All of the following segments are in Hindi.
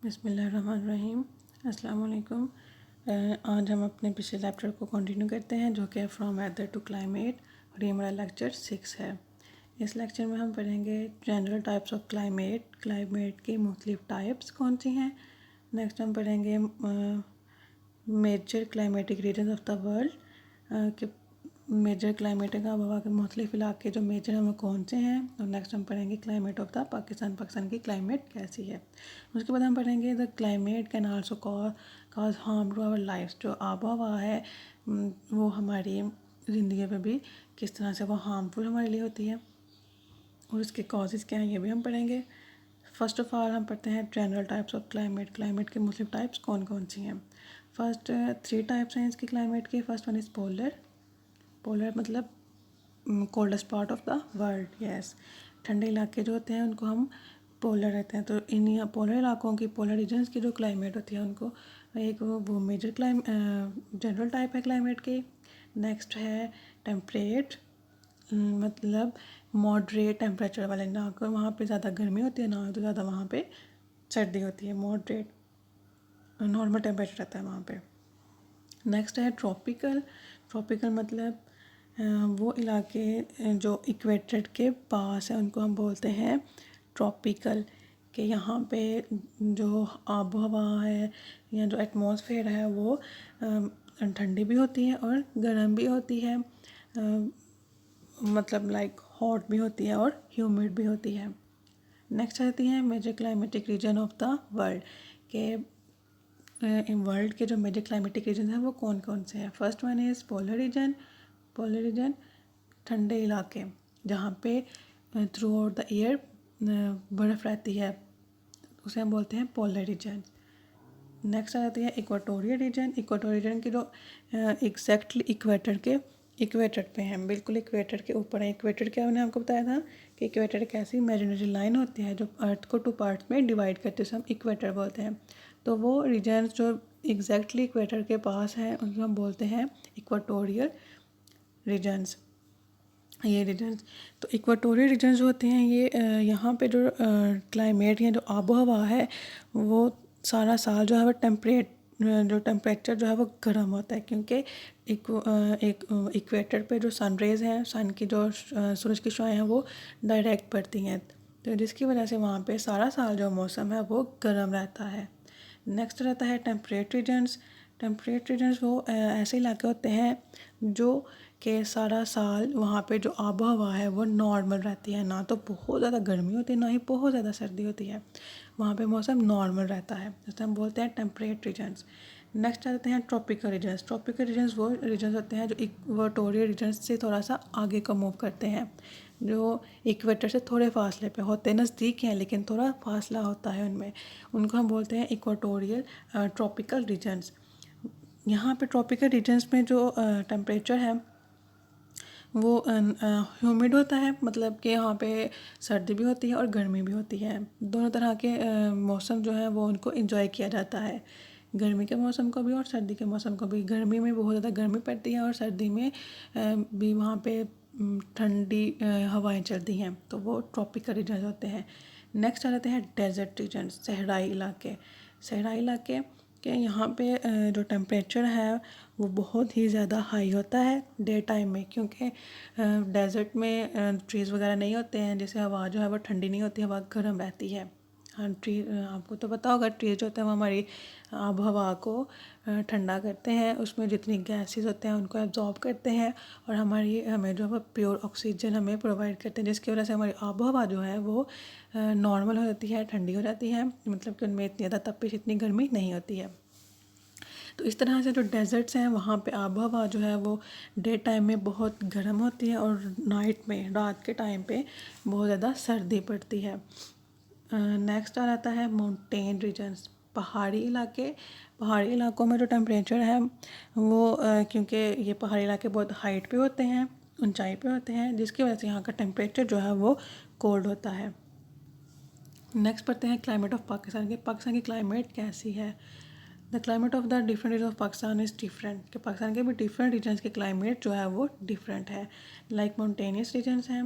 बिस्मिल्लाहिर्रहमानिर्रहीम। अस्सलाम वालेकुम। आज हम अपने पिछले लेक्चर को कंटिन्यू करते हैं जो कि फ्रॉम वेदर टू क्लाइमेट और ये हमारा लेक्चर 6 है। इस लेक्चर में हम पढ़ेंगे general types of climate, climate की मुख्तलिफ टाइप्स कौन सी हैं। नेक्स्ट हम पढ़ेंगे major climatic region of the world कि मेजर क्लाइमेटिक आबहवा के मुख्तलिफ इलाके जो मेजर हैं वो कौन से हैं। और नेक्स्ट हम पढ़ेंगे climate of the Pakistan, Pakistan की क्लाइमेट कैसी है। उसके बाद हम पढ़ेंगे the climate can also cause harm to our life. जो आबहवा है वो हमारी ज़िंदगी पे भी किस तरह से वो हार्मफुल हमारे लिए होती है और उसके कॉजेज़ क्या हैं ये भी हम पढ़ेंगे। फर्स्ट ऑफ ऑल हम पढ़ते हैं general types of climate, climate के मुख्तलिफ टाइप्स कौन कौन सी हैं। फर्स्ट 3 टाइप्स हैं इसकी क्लाइमेट की। First one is polar. Polar मतलब coldest part of the world. Yes, ठंडे इलाके जो होते हैं उनको हम पोलर रहते हैं। तो इन पोलर इलाकों की, पोलर रीजन्स की जो क्लाइमेट होती है उनको एक वो मेजर जनरल टाइप है क्लाइमेट की। नेक्स्ट है टेम्परेट, मतलब मॉडरेट टेम्परेचर वाले, ना को वहाँ पे ज़्यादा गर्मी होती है ना तो ज़्यादा वहाँ पे सर्दी होती है। मॉडरेट नॉर्मल टेम्परेचर रहता है वहाँ पे। नेक्स्ट है ट्रॉपिकल। ट्रॉपिकल मतलब वो इलाके जो इक्वेटर के पास है उनको हम बोलते हैं ट्रॉपिकल। कि यहाँ पे जो आबो हवा है या जो एटमॉस्फेयर है वो ठंडी भी होती है और गर्म भी होती है, मतलब लाइक हॉट भी होती है और ह्यूमिड भी होती है। नेक्स्ट आती है major climatic region of the world के वर्ल्ड के जो मेजर क्लाइमेटिक रीजन हैं वो कौन कौन से हैं। First one is polar region. Polar region ठंडे इलाके जहाँ पे थ्रू आउट द ईयर बर्फ़ रहती है उसे हम बोलते हैं पोलर रीजन। नेक्स्ट आ जाती है इक्वाटोरियल रीजन। इक्वाटोरियल रीजन की जो एग्जैक्टली इक्वेटर पे हैं, बिल्कुल इक्वेटर के ऊपर है। इक्वेटर क्या मैंने आपको बताया था कि इक्वेटर एक ऐसी इमेजिनरी लाइन होती है जो अर्थ को 2 पार्ट्स में डिवाइड करते हैं, हम इक्वेटर बोलते हैं। तो वो रीजन्स जो एग्जैक्टली इक्वेटर के पास हैं उनको हम बोलते हैं इक्वाटोरियल रीजन्स। ये रीजन्स तो इक्वाटोरियल रीजन्स होते हैं ये यहाँ पे जो क्लाइमेट या जो आबो हवा है वो सारा साल जो है वो जो टेम्परेचर जो है वो गर्म होता है क्योंकि एक इक्वेटर पे जो सन रेज़ हैं, सन की जो सूरज की शुआएं हैं वो डायरेक्ट पड़ती हैं, तो जिसकी वजह से वहाँ पे सारा साल जो मौसम है वो गर्म रहता है। नेक्स्ट रहता है टेम्परेट रीजन्स। टेम्परेट रीजन्स वो ऐसे इलाके होते हैं जो कि सारा साल वहाँ पे जो आबो हवा है वो नॉर्मल रहती है, ना तो बहुत ज़्यादा गर्मी होती है ना ही बहुत ज़्यादा सर्दी होती है, वहाँ पे मौसम नॉर्मल रहता है, जैसे हम बोलते हैं टेम्परेट रीजन्स। नेक्स्ट आते हैं ट्रॉपिकल रीजन्स। ट्रॉपिकल रीजन्स वो रीजन्स होते हैं जो इक्वाटोरियल रीजन्स से थोड़ा सा आगे को मूव करते हैं, जो इक्वेटर से थोड़े फासले पे होते हैं, नज़दीक हैं लेकिन थोड़ा फासला होता है उनमें, उनको हम बोलते हैं इक्वाटोरियल ट्रॉपिकल रीजन्स। यहाँ पे ट्रॉपिकल रीजन्स में जो टेम्परेचर है वो ह्यूमिड होता है, मतलब कि यहाँ पे सर्दी भी होती है और गर्मी भी होती है, दोनों तरह के मौसम जो है वो उनको इंजॉय किया जाता है, गर्मी के मौसम को भी और सर्दी के मौसम को भी। गर्मी में बहुत ज़्यादा गर्मी पड़ती है और सर्दी में भी वहाँ पे ठंडी हवाएं चलती हैं, तो वो ट्रॉपिकल रीजन होते हैं। नेक्स्ट आ जाते हैं डेजर्ट रीजन, सहराई इलाके। सहराई इलाके के यहाँ पे जो टेम्परेचर है वो बहुत ही ज़्यादा हाई होता है डे टाइम में, क्योंकि डेजर्ट में ट्रीज़ वगैरह नहीं होते हैं, जैसे हवा जो है वो ठंडी नहीं होती, हवा गर्म रहती है। हाँ, ट्री आपको तो पता होगा ट्रीज जो होते हैं वो हमारी आब हवा को ठंडा करते हैं, उसमें जितनी गैसेस होते हैं उनको एब्जॉर्ब करते हैं और हमें जो है प्योर ऑक्सीजन हमें प्रोवाइड करते हैं, जिसकी वजह से हमारी आब हवा जो है वो नॉर्मल हो जाती है, ठंडी हो जाती है, मतलब कि उनमें इतनी ज़्यादा तपिश, इतनी गर्मी नहीं होती है। तो इस तरह से जो डेजर्ट्स हैं वहाँ पे आब हवा जो है वो डे टाइम में बहुत गर्म होती है और नाइट में, रात के टाइम पे बहुत ज़्यादा सर्दी पड़ती है। नेक्स्ट आ जाता है माउंटेन रीजन्स, पहाड़ी इलाके। पहाड़ी इलाकों में जो टेम्परेचर है वो क्योंकि ये पहाड़ी इलाके बहुत हाइट पे होते हैं, ऊंचाई पे होते हैं, जिसकी वजह से यहाँ का टेम्परेचर जो है वो कोल्ड होता है। नेक्स्ट पढ़ते हैं क्लाइमेट ऑफ पाकिस्तान के, पाकिस्तान की क्लाइमेट कैसी है। The climate of the different region of Pakistan is different, कि पाकिस्तान के भी डिफरेंट रीजन्स के क्लाइमेट जो है वो डिफरेंट है। लाइक माउंटेनियस रीजन्स हैं,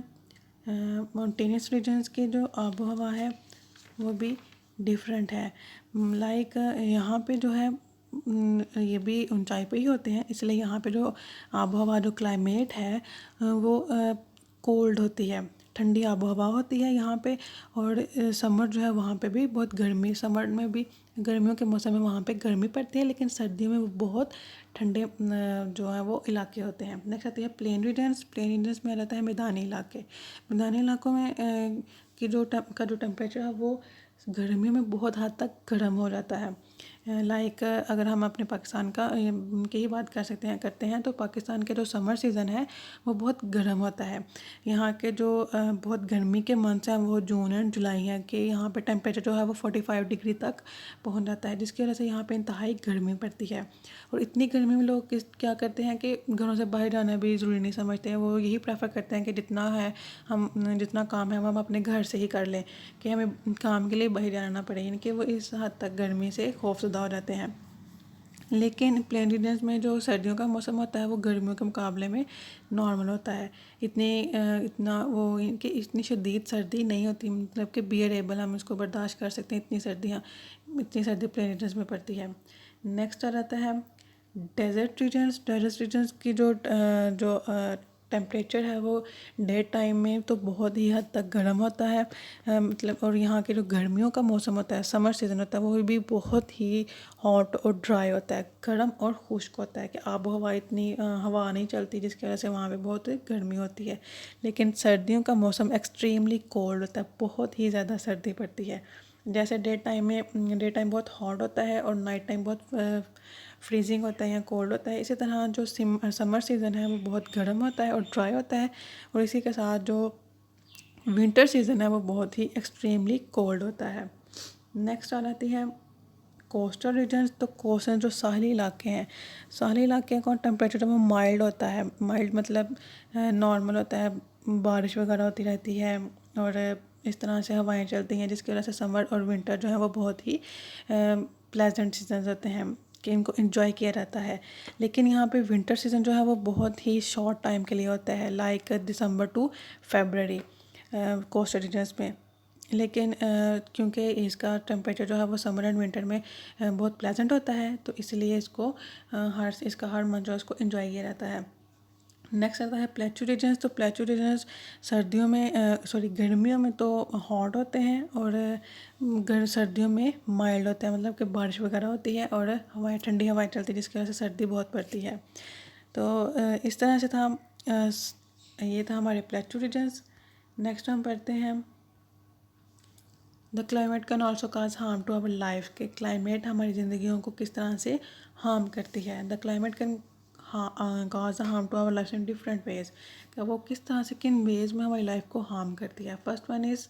माउंटेनियस रीजन्स की जो आबो हवा है वो भी डिफरेंट है। लाइक यहाँ पे जो है ये भी ऊंचाई पे ही होते हैं, इसलिए यहाँ पे जो आबो हवा जो क्लाइमेट है वो कोल्ड होती है, ठंडी आबो हवा होती है यहाँ पे। और समर जो है वहाँ पे भी बहुत गर्मी, समर में भी गर्मियों के मौसम में वहाँ पे गर्मी पड़ती है, लेकिन सर्दियों में वो बहुत ठंडे जो है वो इलाके होते हैं। नेक्स्ट आती है प्लेन रीजन्स। प्लेन रीजन्स में रहता है मैदानी इलाके। मैदानी इलाकों में का जो टेम्परेचर है वो गर्मियों में बहुत हद तक गर्म हो जाता है। लाइक अगर हम अपने पाकिस्तान की ही बात कर सकते हैं करते हैं तो पाकिस्तान के जो समर सीज़न है वो बहुत गर्म होता है। यहाँ के जो बहुत गर्मी के मंथ्स हैं वो जून एंड जुलाई हैं, कि यहाँ पे टेम्परेचर जो है वो 45 डिग्री तक पहुँच जाता है, जिसकी वजह से यहाँ पे इंतहाई गर्मी पड़ती है। और इतनी गर्मी में लोग क्या करते हैं कि घरों से बाहर जाना भी ज़रूरी नहीं समझते हैं। वो यही प्रेफर करते हैं कि जितना काम है हम अपने घर से ही कर लें, कि हमें काम के लिए बाहर जाना ना पड़े, यानी कि वो इस हद तक गर्मी से खौफजदा हो जाते हैं। लेकिन प्लेन रीजन्स में जो सर्दियों का मौसम होता है वो गर्मियों के मुकाबले में नॉर्मल होता है। इतना वो कि इतनी शदीद सर्दी नहीं होती, मतलब कि बियरेबल, हम इसको बर्दाश्त कर सकते हैं। इतनी सर्दी प्लेन रीजन्स में पड़ती है। नेक्स्ट आ जाता है डेजर्ट रीजन्स। डेजर्ट रीजन्स की जो टेम्परेचर है वो डे टाइम में तो बहुत ही हद तक गर्म होता है, मतलब। और यहाँ के जो गर्मियों का मौसम होता है, समर सीज़न होता है, वो भी बहुत ही हॉट और ड्राई होता है, गर्म और खुश्क होता है, कि आबो हवा इतनी हवा नहीं चलती, जिसकी वजह से वहाँ पे बहुत गर्मी होती है। लेकिन सर्दियों का मौसम एक्सट्रीमली कोल्ड होता है, बहुत ही ज़्यादा सर्दी पड़ती है। जैसे डे टाइम बहुत हॉट होता है और नाइट टाइम बहुत फ्रीजिंग होता है या कोल्ड होता है, इसी तरह जो समर सीज़न है वो बहुत गर्म होता है और ड्राई होता है। और इसी के साथ जो विंटर सीज़न है वो बहुत ही एक्सट्रीमली कोल्ड होता है। नेक्स्ट आ जाती है कोस्टल रीजन्स। तो कोस्टल जो साहली इलाके हैं, साहली इलाके का टेम्परेचर वो माइल्ड होता है। माइल्ड मतलब नॉर्मल होता है, बारिश वगैरह होती रहती है और इस तरह से हवाएं चलती हैं, जिसकी वजह से समर और विंटर जो है वो बहुत ही प्लेजेंट सीजन होते हैं, कि इनको एंजॉय किया जाता है। लेकिन यहाँ पे विंटर सीज़न जो है वो बहुत ही शॉर्ट टाइम के लिए होता है, like December to February coastal regions में। लेकिन क्योंकि इसका टेम्परेचर जो है वो समर एंड विंटर में बहुत प्लेजेंट होता है, तो इसलिए इसका हर मंथ जो है उसको एंजॉय किया जाता है। नेक्स्ट आता है प्लेटू रीजन्स। तो प्लेटू रीजन्स गर्मियों में तो हॉट होते हैं और सर्दियों में माइल्ड होते हैं, मतलब कि बारिश वगैरह होती है और ठंडी हवाएं चलती है, जिसकी वजह से सर्दी बहुत पड़ती है। तो इस तरह से ये था हमारे प्लेटू रीजन्स। नेक्स्ट हम पढ़ते हैं the climate can also cause harm to our life, के क्लाइमेट हमारी ज़िंदगियों को किस तरह से हार्म करती है। The climate can cause harm to our life in different ways, क्या वो किस तरह से किन वेज में हमारी लाइफ को हार्म करती है। First one is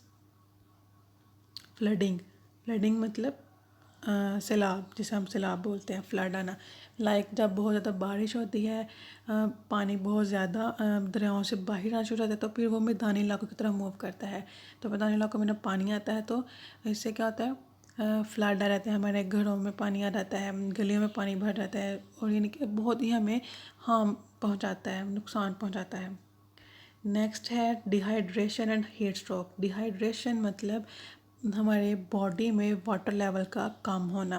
flooding. Flooding मतलब सैलाब, जिसे हम सैलाब बोलते हैं, फ्लड आना। लाइक जब बहुत ज़्यादा बारिश होती है, पानी बहुत ज़्यादा दरियाओं से बाहर आना शुरू होता है, तो फिर वो मैदानी इलाकों की तरफ मूव करता है। तो मैदानी इलाकों में जब पानी आता है तो इससे क्या होता है, फ्लड आ जाते हैं, हमारे घरों में पानी आ जाता है, गलियों में पानी भर जाता है, और यानी कि बहुत ही हमें हार्म पहुँचाता है, नुकसान पहुँचाता है। नेक्स्ट है dehydration and heat stroke. Dehydration मतलब हमारे बॉडी में वाटर लेवल का कम होना,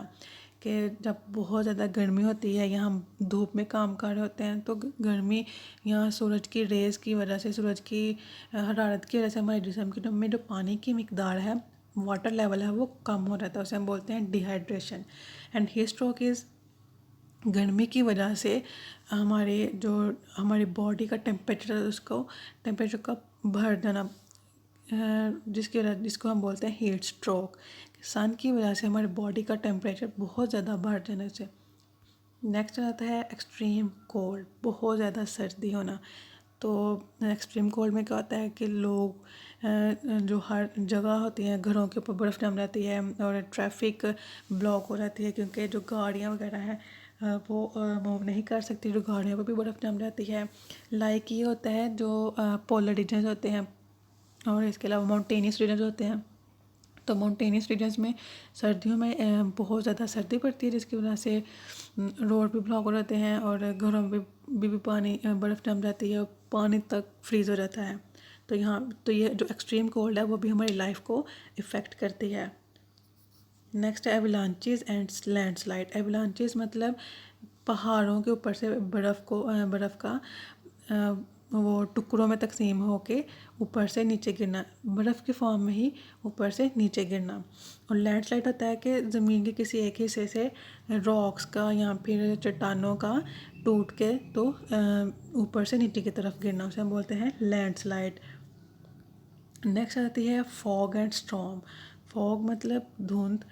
कि जब बहुत ज़्यादा गर्मी होती है या हम धूप में काम कर रहे होते हैं, तो गर्मी या सूरज की रेज़ की वजह से, सूरज की हरारत की वजह से हमारे जिस्म में जो पानी की मिकदार है, वाटर लेवल है, वो कम हो जाता है, उसे हम बोलते हैं dehydration. And heat stroke is गर्मी की वजह से हमारी बॉडी का टेम्परेचर का बढ़ जाना, जिसको हम बोलते हैं हीट स्ट्रोक। सन की वजह से हमारी बॉडी का टेम्परेचर बहुत ज़्यादा बढ़ जाने से। नेक्स्ट आता है एक्सट्रीम कोल्ड, बहुत ज़्यादा सर्दी होना। तो एक्सट्रीम कोल्ड में क्या होता है कि लोग जो हर जगह होती हैं, घरों के ऊपर बर्फ़ जम जाती है और ट्रैफिक ब्लॉक हो जाती है, क्योंकि जो गाड़ियाँ वगैरह हैं वो मूव नहीं कर सकती, जो गाड़ियों पर भी बर्फ़ जम जाती है। लाइक ये होता है जो पोलर रीजन्स होते हैं और इसके अलावा माउंटेनियस रीजन्स होते हैं। तो माउंटेनियस रीजन्स में सर्दियों में बहुत ज़्यादा सर्दी पड़ती है, जिसकी वजह से रोड भी ब्लॉक हो जाते हैं और घरों में भी पानी बर्फ़ जम जाती है और पानी तक फ्रीज़ हो जाता है। तो ये जो एक्सट्रीम कोल्ड है वो भी हमारी लाइफ को इफ़ेक्ट करती है। नेक्स्ट है एवलांचेस एंड लैंडस्लाइड। एवलांचेस मतलब पहाड़ों के ऊपर से बर्फ़ का वो टुकड़ों में तकसीम होके ऊपर से नीचे गिरना, बर्फ़ की फॉर्म में ही ऊपर से नीचे गिरना। और लैंडस्लाइड होता है कि ज़मीन के किसी एक हिस्से से रॉक्स का या फिर चट्टानों का टूट के तो ऊपर से नीचे की तरफ गिरना, उसे हम बोलते हैं लैंडस्लाइड। नेक्स्ट आती है फॉग एंड स्टॉर्म। फॉग मतलब धुंध,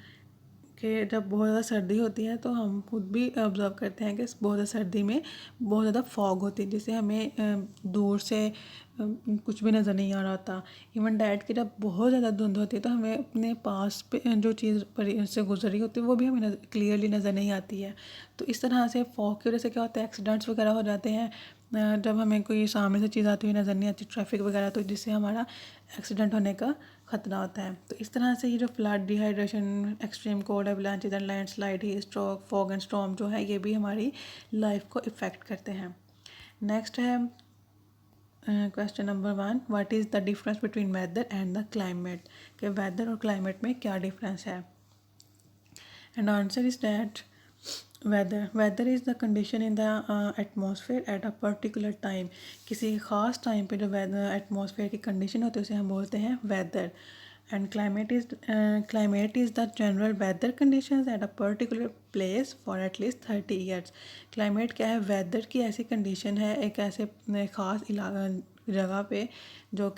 कि जब बहुत ज़्यादा सर्दी होती है तो हम खुद भी ऑब्ज़र्व करते हैं कि बहुत ज़्यादा सर्दी में बहुत ज़्यादा फॉग होती है, जिससे हमें दूर से कुछ भी नज़र नहीं आ रहा होता। इवन डैट की जब बहुत ज़्यादा धुंध होती है तो हमें अपने पास पे जो चीज़ पर से गुजरी होती है वो भी हमें क्लियरली नज़र नहीं आती है। तो इस तरह से फॉग की वजह से क्या होता है, एक्सीडेंट्स वगैरह हो जाते हैं। जब हमें कोई सामने से चीज़ आती हुई नज़र नहीं आती, ट्रैफिक वगैरह, तो जिससे हमारा एक्सीडेंट होने का ख़तरा होता है। तो इस तरह से ये जो flood, dehydration, extreme cold, avalanches and landslide, heat stroke, fog and storm जो है ये भी हमारी लाइफ को इफ़ेक्ट करते हैं। नेक्स्ट है question number 1, what is the difference between weather and the climate, कि वेदर और क्लाइमेट में क्या डिफरेंस है। And answer is that weather is the condition in the atmosphere at a particular time. किसी ख़ास टाइम पे जो वेदर एटमॉस्फेयर की कंडीशन होती है उसे हम बोलते हैं weather. And climate is the general weather conditions at a particular place for at least 30 years। climate क्या है, वेदर की ऐसी कंडीशन है एक ऐसे ख़ास जगह पे जो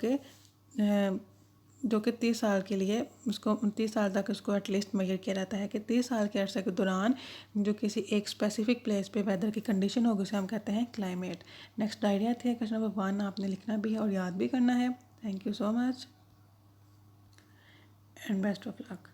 कि 30 साल के लिए उसको 30 साल तक उसको एटलीस्ट मेजर किया जाता है कि 30 साल के अरसे के दौरान जो किसी एक स्पेसिफिक प्लेस पे वेदर की कंडीशन होगी उसे हम कहते हैं क्लाइमेट। नेक्स्ट आइडिया थे क्वेश्चन नंबर 1, आपने लिखना भी है और याद भी करना है। Thank you so much and best of luck।